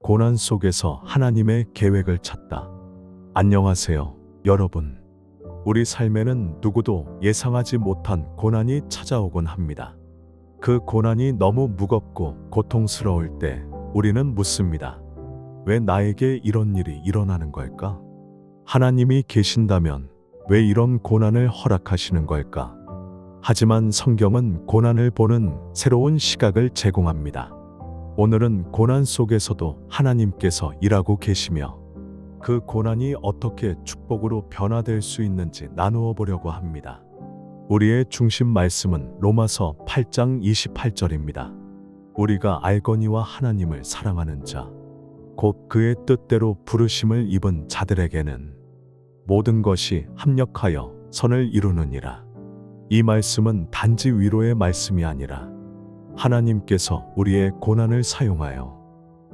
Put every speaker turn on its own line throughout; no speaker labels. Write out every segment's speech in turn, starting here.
고난 속에서 하나님의 계획을 찾다. 안녕하세요, 여러분. 우리 삶에는 누구도 예상하지 못한 고난이 찾아오곤 합니다. 그 고난이 너무 무겁고 고통스러울 때 우리는 묻습니다. 왜 나에게 이런 일이 일어나는 걸까? 하나님이 계신다면 왜 이런 고난을 허락하시는 걸까? 하지만 성경은 고난을 보는 새로운 시각을 제공합니다. 오늘은 고난 속에서도 하나님께서 일하고 계시며 그 고난이 어떻게 축복으로 변화될 수 있는지 나누어 보려고 합니다. 우리의 중심 말씀은 로마서 8장 28절입니다. 우리가 알거니와 하나님을 사랑하는 자, 곧 그의 뜻대로 부르심을 입은 자들에게는 모든 것이 합력하여 선을 이루느니라. 이 말씀은 단지 위로의 말씀이 아니라 하나님께서 우리의 고난을 사용하여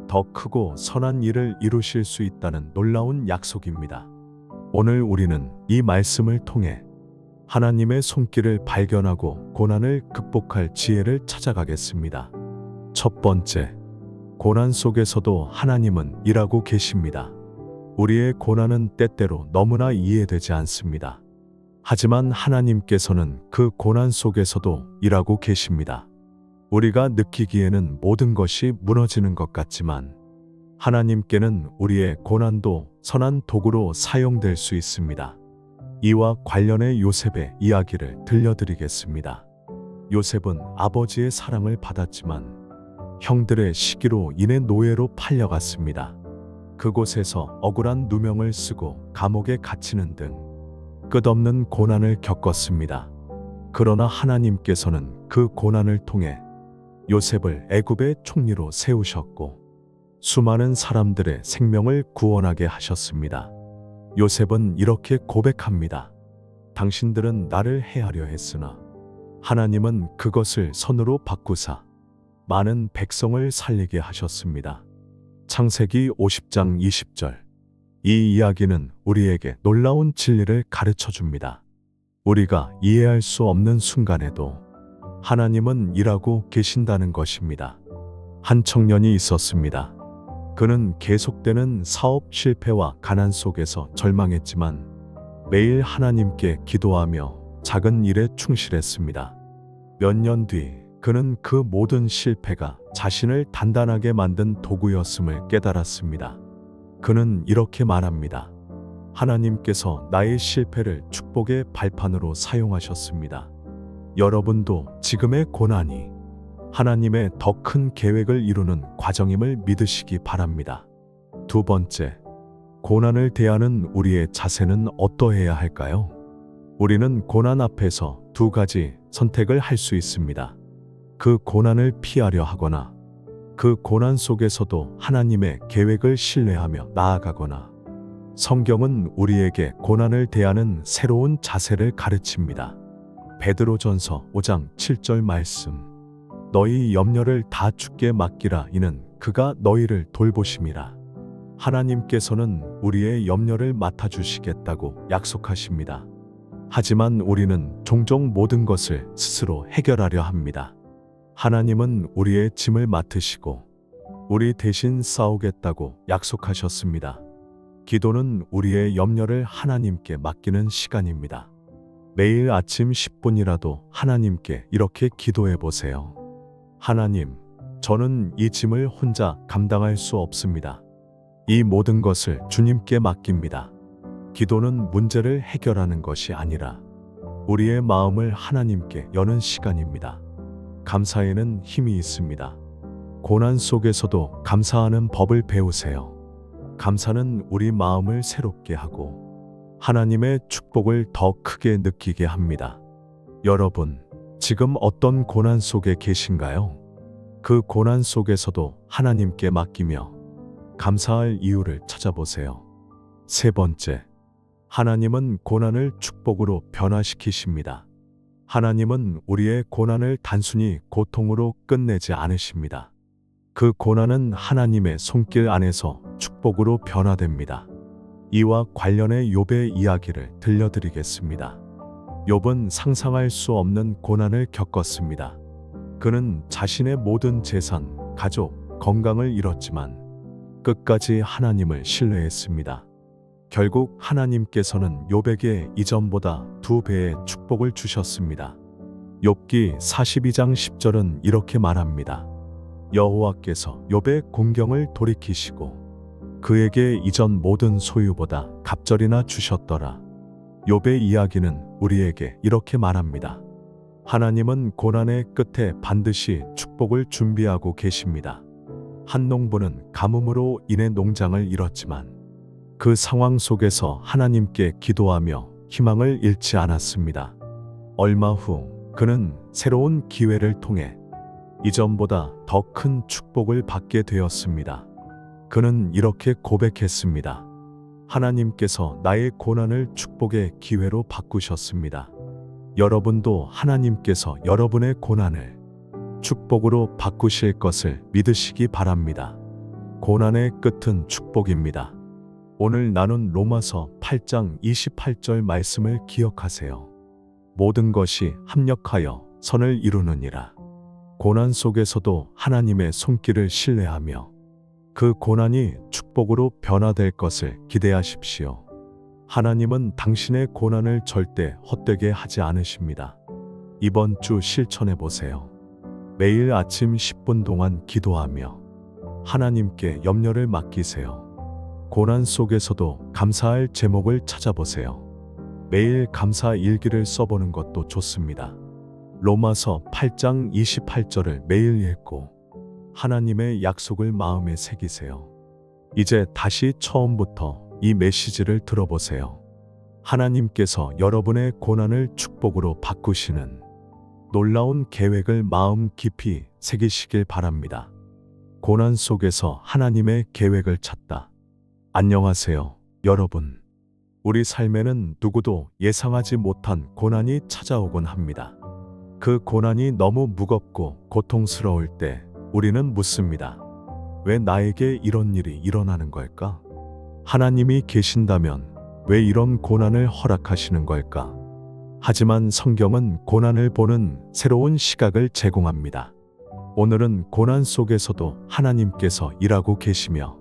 더 크고 선한 일을 이루실 수 있다는 놀라운 약속입니다. 오늘 우리는 이 말씀을 통해 하나님의 손길을 발견하고 고난을 극복할 지혜를 찾아가겠습니다. 첫 번째, 고난 속에서도 하나님은 일하고 계십니다. 우리의 고난은 때때로 너무나 이해되지 않습니다. 하지만 하나님께서는 그 고난 속에서도 일하고 계십니다. 우리가 느끼기에는 모든 것이 무너지는 것 같지만 하나님께는 우리의 고난도 선한 도구로 사용될 수 있습니다. 이와 관련해 요셉의 이야기를 들려드리겠습니다. 요셉은 아버지의 사랑을 받았지만 형들의 시기로 인해 노예로 팔려갔습니다. 그곳에서 억울한 누명을 쓰고 감옥에 갇히는 등 끝없는 고난을 겪었습니다. 그러나 하나님께서는 그 고난을 통해 요셉을 애굽의 총리로 세우셨고 수많은 사람들의 생명을 구원하게 하셨습니다. 요셉은 이렇게 고백합니다. 당신들은 나를 해하려 했으나 하나님은 그것을 선으로 바꾸사 많은 백성을 살리게 하셨습니다. 창세기 50장 20절. 이 이야기는 우리에게 놀라운 진리를 가르쳐 줍니다. 우리가 이해할 수 없는 순간에도 하나님은 일하고 계신다는 것입니다. 한 청년이 있었습니다. 그는 계속되는 사업 실패와 가난 속에서 절망했지만 매일 하나님께 기도하며 작은 일에 충실했습니다. 몇 년 뒤 그는 그 모든 실패가 자신을 단단하게 만든 도구였음을 깨달았습니다. 그는 이렇게 말합니다. 하나님께서 나의 실패를 축복의 발판으로 사용하셨습니다. 여러분도 지금의 고난이 하나님의 더 큰 계획을 이루는 과정임을 믿으시기 바랍니다. 두 번째, 고난을 대하는 우리의 자세는 어떠해야 할까요? 우리는 고난 앞에서 두 가지 선택을 할 수 있습니다. 그 고난을 피하려 하거나 그 고난 속에서도 하나님의 계획을 신뢰하며 나아가거나 성경은 우리에게 고난을 대하는 새로운 자세를 가르칩니다. 베드로전서 5장 7절 말씀. 너희 염려를 다 주께 맡기라. 이는 그가 너희를 돌보심이라. 하나님께서는 우리의 염려를 맡아주시겠다고 약속하십니다. 하지만 우리는 종종 모든 것을 스스로 해결하려 합니다. 하나님은 우리의 짐을 맡으시고 우리 대신 싸우겠다고 약속하셨습니다. 기도는 우리의 염려를 하나님께 맡기는 시간입니다. 매일 아침 10분이라도 하나님께 이렇게 기도해 보세요. 하나님, 저는 이 짐을 혼자 감당할 수 없습니다. 이 모든 것을 주님께 맡깁니다. 기도는 문제를 해결하는 것이 아니라 우리의 마음을 하나님께 여는 시간입니다. 감사에는 힘이 있습니다. 고난 속에서도 감사하는 법을 배우세요. 감사는 우리 마음을 새롭게 하고 하나님의 축복을 더 크게 느끼게 합니다. 여러분, 지금 어떤 고난 속에 계신가요? 그 고난 속에서도 하나님께 맡기며 감사할 이유를 찾아보세요. 세 번째, 하나님은 고난을 축복으로 변화시키십니다. 하나님은 우리의 고난을 단순히 고통으로 끝내지 않으십니다. 그 고난은 하나님의 손길 안에서 축복으로 변화됩니다. 이와 관련해 욥의 이야기를 들려드리겠습니다. 욥은 상상할 수 없는 고난을 겪었습니다. 그는 자신의 모든 재산, 가족, 건강을 잃었지만 끝까지 하나님을 신뢰했습니다. 결국 하나님께서는 욥에게 이전보다 2배의 축복을 주셨습니다. 욥기 42장 10절은 이렇게 말합니다. 여호와께서 욥의 공경을 돌이키시고 그에게 이전 모든 소유보다 갑절이나 주셨더라. 욥의 이야기는 우리에게 이렇게 말합니다. 하나님은 고난의 끝에 반드시 축복을 준비하고 계십니다. 한 농부는 가뭄으로 인해 농장을 잃었지만 그 상황 속에서 하나님께 기도하며 희망을 잃지 않았습니다. 얼마 후 그는 새로운 기회를 통해 이전보다 더 큰 축복을 받게 되었습니다. 그는 이렇게 고백했습니다. 하나님께서 나의 고난을 축복의 기회로 바꾸셨습니다. 여러분도 하나님께서 여러분의 고난을 축복으로 바꾸실 것을 믿으시기 바랍니다. 고난의 끝은 축복입니다. 오늘 나눈 로마서 8장 28절 말씀을 기억하세요. 모든 것이 합력하여 선을 이루느니라. 고난 속에서도 하나님의 손길을 신뢰하며 그 고난이 축복으로 변화될 것을 기대하십시오. 하나님은 당신의 고난을 절대 헛되게 하지 않으십니다. 이번 주 실천해 보세요. 매일 아침 10분 동안 기도하며 하나님께 염려를 맡기세요. 고난 속에서도 감사할 제목을 찾아보세요. 매일 감사 일기를 써보는 것도 좋습니다. 로마서 8장 28절을 매일 읽고 하나님의 약속을 마음에 새기세요. 이제 다시 처음부터 이 메시지를 들어보세요. 하나님께서 여러분의 고난을 축복으로 바꾸시는 놀라운 계획을 마음 깊이 새기시길 바랍니다. 고난 속에서 하나님의 계획을 찾다. 안녕하세요, 여러분. 우리 삶에는 누구도 예상하지 못한 고난이 찾아오곤 합니다. 그 고난이 너무 무겁고 고통스러울 때 우리는 묻습니다. 왜 나에게 이런 일이 일어나는 걸까? 하나님이 계신다면 왜 이런 고난을 허락하시는 걸까? 하지만 성경은 고난을 보는 새로운 시각을 제공합니다. 오늘은 고난 속에서도 하나님께서 일하고 계시며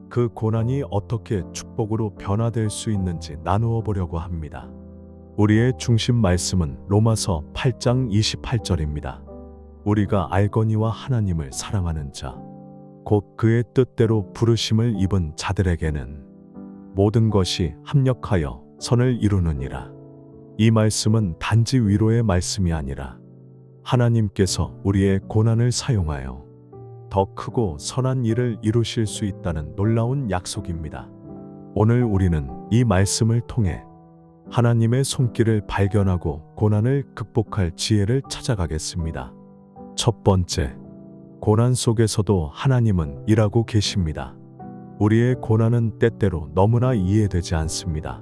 그 고난이 어떻게 축복으로 변화될 수 있는지 나누어 보려고 합니다. 우리의 중심 말씀은 로마서 8장 28절입니다. 우리가 알거니와 하나님을 사랑하는 자, 곧 그의 뜻대로 부르심을 입은 자들에게는 모든 것이 합력하여 선을 이루느니라. 이 말씀은 단지 위로의 말씀이 아니라 하나님께서 우리의 고난을 사용하여 더 크고 선한 일을 이루실 수 있다는 놀라운 약속입니다. 오늘 우리는 이 말씀을 통해 하나님의 손길을 발견하고 고난을 극복할 지혜를 찾아가겠습니다. 첫 번째, 고난 속에서도 하나님은 일하고 계십니다. 우리의 고난은 때때로 너무나 이해되지 않습니다.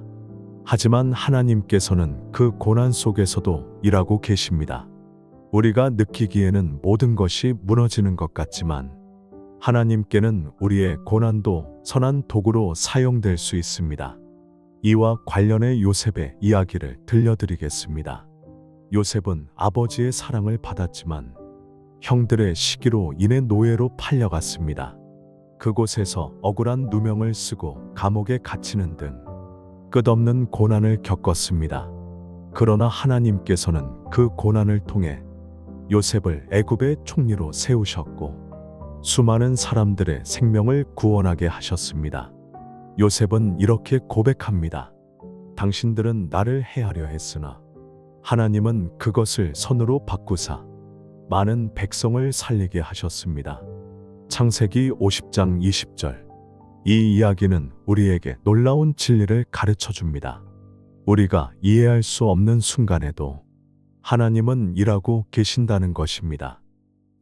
하지만 하나님께서는 그 고난 속에서도 일하고 계십니다. 우리가 느끼기에는 모든 것이 무너지는 것 같지만 하나님께는 우리의 고난도 선한 도구로 사용될 수 있습니다. 이와 관련해 요셉의 이야기를 들려드리겠습니다. 요셉은 아버지의 사랑을 받았지만 형들의 시기로 인해 노예로 팔려갔습니다. 그곳에서 억울한 누명을 쓰고 감옥에 갇히는 등 끝없는 고난을 겪었습니다. 그러나 하나님께서는 그 고난을 통해 요셉을 애굽의 총리로 세우셨고 수많은 사람들의 생명을 구원하게 하셨습니다. 요셉은 이렇게 고백합니다. 당신들은 나를 해하려 했으나 하나님은 그것을 선으로 바꾸사 많은 백성을 살리게 하셨습니다. 창세기 50장 20절. 이 이야기는 우리에게 놀라운 진리를 가르쳐 줍니다. 우리가 이해할 수 없는 순간에도 하나님은 일하고 계신다는 것입니다.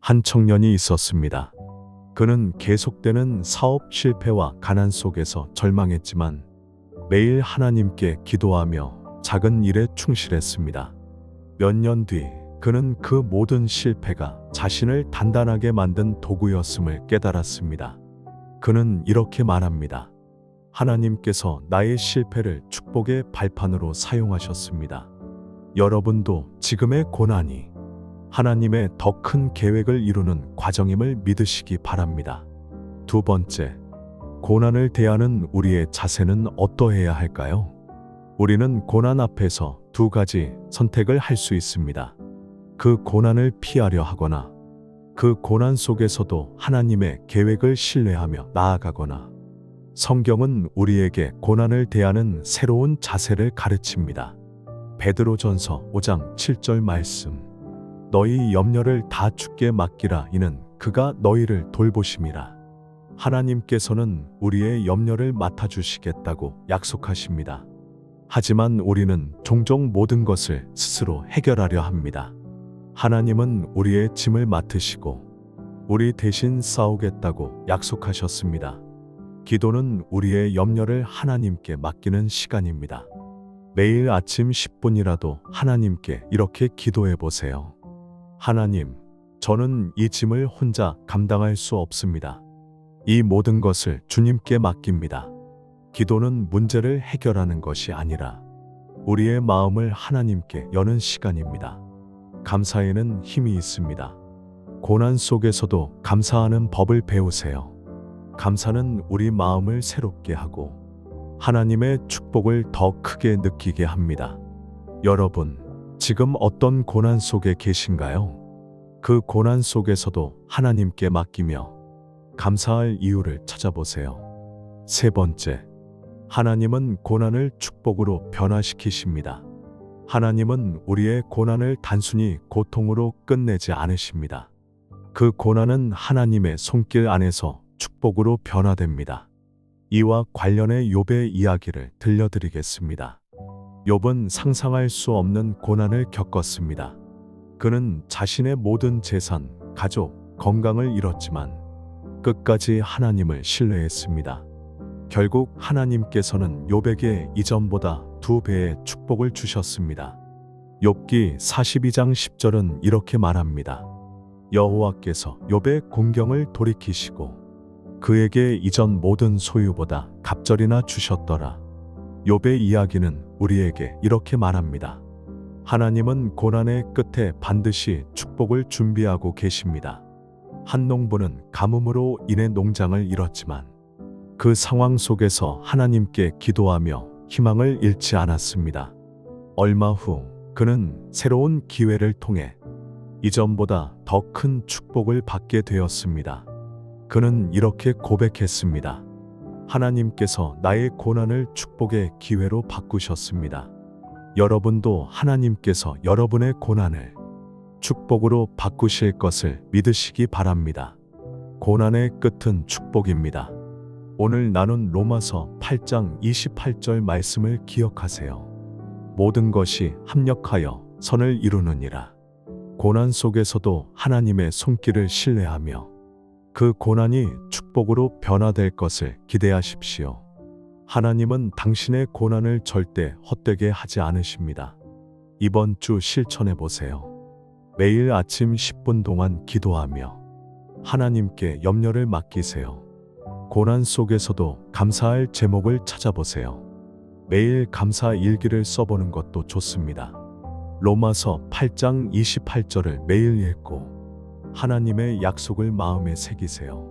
한 청년이 있었습니다. 그는 계속되는 사업 실패와 가난 속에서 절망했지만 매일 하나님께 기도하며 작은 일에 충실했습니다. 몇 년 뒤 그는 그 모든 실패가 자신을 단단하게 만든 도구였음을 깨달았습니다. 그는 이렇게 말합니다. 하나님께서 나의 실패를 축복의 발판으로 사용하셨습니다. 여러분도 지금의 고난이 하나님의 더 큰 계획을 이루는 과정임을 믿으시기 바랍니다. 두 번째, 고난을 대하는 우리의 자세는 어떠해야 할까요? 우리는 고난 앞에서 두 가지 선택을 할 수 있습니다. 그 고난을 피하려 하거나 그 고난 속에서도 하나님의 계획을 신뢰하며 나아가거나. 성경은 우리에게 고난을 대하는 새로운 자세를 가르칩니다. 베드로전서 5장 7절 말씀. 너희 염려를 다 주께 맡기라. 이는 그가 너희를 돌보심이라. 하나님께서는 우리의 염려를 맡아주시겠다고 약속하십니다. 하지만 우리는 종종 모든 것을 스스로 해결하려 합니다. 하나님은 우리의 짐을 맡으시고 우리 대신 싸우겠다고 약속하셨습니다. 기도는 우리의 염려를 하나님께 맡기는 시간입니다. 매일 아침 10분이라도 하나님께 이렇게 기도해 보세요. 하나님, 저는 이 짐을 혼자 감당할 수 없습니다. 이 모든 것을 주님께 맡깁니다. 기도는 문제를 해결하는 것이 아니라 우리의 마음을 하나님께 여는 시간입니다. 감사에는 힘이 있습니다. 고난 속에서도 감사하는 법을 배우세요. 감사는 우리 마음을 새롭게 하고 하나님의 축복을 더 크게 느끼게 합니다. 여러분, 지금 어떤 고난 속에 계신가요? 그 고난 속에서도 하나님께 맡기며 감사할 이유를 찾아보세요. 세 번째, 하나님은 고난을 축복으로 변화시키십니다. 하나님은 우리의 고난을 단순히 고통으로 끝내지 않으십니다. 그 고난은 하나님의 손길 안에서 축복으로 변화됩니다. 이와 관련해 욥의 이야기를 들려드리겠습니다. 욥은 상상할 수 없는 고난을 겪었습니다. 그는 자신의 모든 재산, 가족, 건강을 잃었지만 끝까지 하나님을 신뢰했습니다. 결국 하나님께서는 욥에게 이전보다 2배의 축복을 주셨습니다. 욥기 42장 10절은 이렇게 말합니다. 여호와께서 욥의 공경을 돌이키시고 그에게 이전 모든 소유보다 갑절이나 주셨더라. 욥의 이야기는 우리에게 이렇게 말합니다. 하나님은 고난의 끝에 반드시 축복을 준비하고 계십니다. 한 농부는 가뭄으로 인해 농장을 잃었지만 그 상황 속에서 하나님께 기도하며 희망을 잃지 않았습니다. 얼마 후 그는 새로운 기회를 통해 이전보다 더 큰 축복을 받게 되었습니다. 그는 이렇게 고백했습니다. 하나님께서 나의 고난을 축복의 기회로 바꾸셨습니다. 여러분도 하나님께서 여러분의 고난을 축복으로 바꾸실 것을 믿으시기 바랍니다. 고난의 끝은 축복입니다. 오늘 나눈 로마서 8장 28절 말씀을 기억하세요. 모든 것이 합력하여 선을 이루느니라. 고난 속에서도 하나님의 손길을 신뢰하며 그 고난이 축복으로 변화될 것을 기대하십시오. 하나님은 당신의 고난을 절대 헛되게 하지 않으십니다. 이번 주 실천해 보세요. 매일 아침 10분 동안 기도하며 하나님께 염려를 맡기세요. 고난 속에서도 감사할 제목을 찾아보세요. 매일 감사 일기를 써보는 것도 좋습니다. 로마서 8장 28절을 매일 읽고 하나님의 약속을 마음에 새기세요.